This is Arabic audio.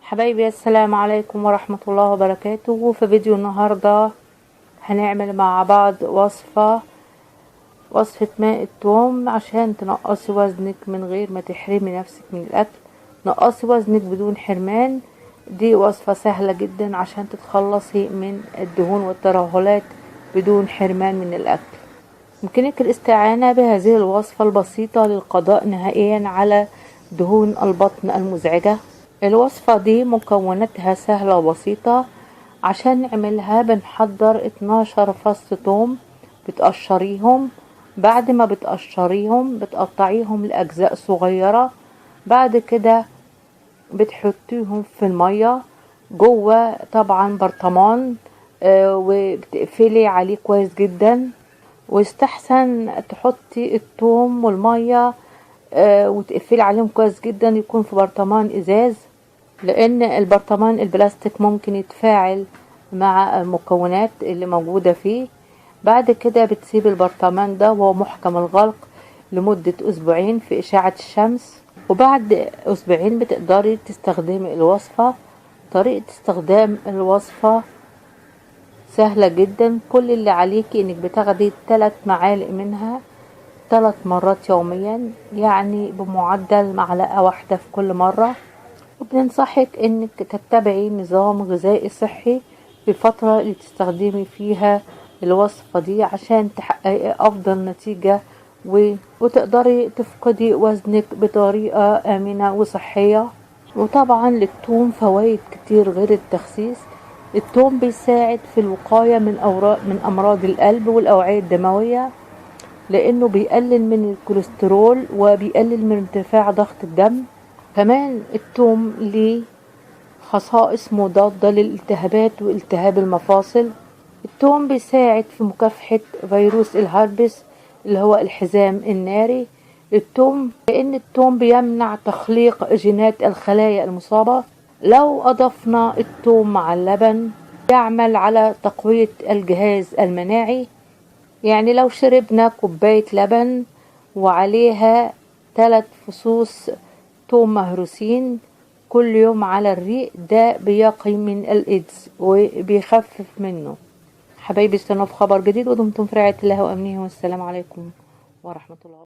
حبايبي، السلام عليكم ورحمة الله وبركاته. في فيديو النهاردة هنعمل مع بعض وصفة ماء الثوم عشان تنقصي وزنك من غير ما تحرمي نفسك من الأكل. نقصي وزنك بدون حرمان. دي وصفة سهلة جدا عشان تتخلصي من الدهون والترهلات بدون حرمان من الأكل. يمكنك الاستعانة بهذه الوصفة البسيطة للقضاء نهائيا على دهون البطن المزعجة. الوصفة دي مكوناتها سهلة وبسيطة. عشان نعملها بنحضر 12 فص ثوم، بتقشريهم. بعد ما بتقشريهم بتقطعيهم لأجزاء صغيرة. بعد كده بتحطيهم في المية جوه طبعا برطمان، وبتقفلي عليه كويس جدا. ويستحسن تحطي الثوم والمية وتقفلي عليهم كويس جدا، يكون في برطمان ازاز، لان البرطمان البلاستيك ممكن يتفاعل مع المكونات اللي موجودة فيه. بعد كده بتسيب البرطمان ده وهو محكم الغلق لمدة اسبوعين في اشعة الشمس، وبعد اسبوعين بتقدري تستخدمي الوصفة. طريقة استخدام الوصفة سهلة جدا. كل اللي عليكي انك بتاخدي 3 معالق منها 3 مرات يوميا، يعني بمعدل معلقة واحدة في كل مرة. وبننصحك انك تتبعي نظام غذائي صحي في الفترة اللي تستخدمي فيها الوصفة دي عشان تحققي افضل نتيجة وتقدري تفقدي وزنك بطريقة آمنة وصحية. وطبعا للثوم فوائد كتير غير التخسيس. الثوم بيساعد في الوقاية من أمراض القلب والأوعية الدموية، لأنه بيقلل من الكوليسترول وبيقلل من ارتفاع ضغط الدم. كمان الثوم ليه خصائص مضادة للالتهابات والتهاب المفاصل. الثوم بيساعد في مكافحة فيروس الهربس اللي هو الحزام الناري. لأن الثوم بيمنع تخليق جينات الخلايا المصابة. لو أضفنا الثوم مع اللبن يعمل على تقوية الجهاز المناعي. يعني لو شربنا كوباية لبن وعليها 3 فصوص ثوم مهروسين كل يوم على الريق، ده بيقي من الإيدز وبيخفف منه. حبايبي، استنوا في خبر جديد ودمتم في رعاية الله وأمنه، والسلام عليكم ورحمة الله.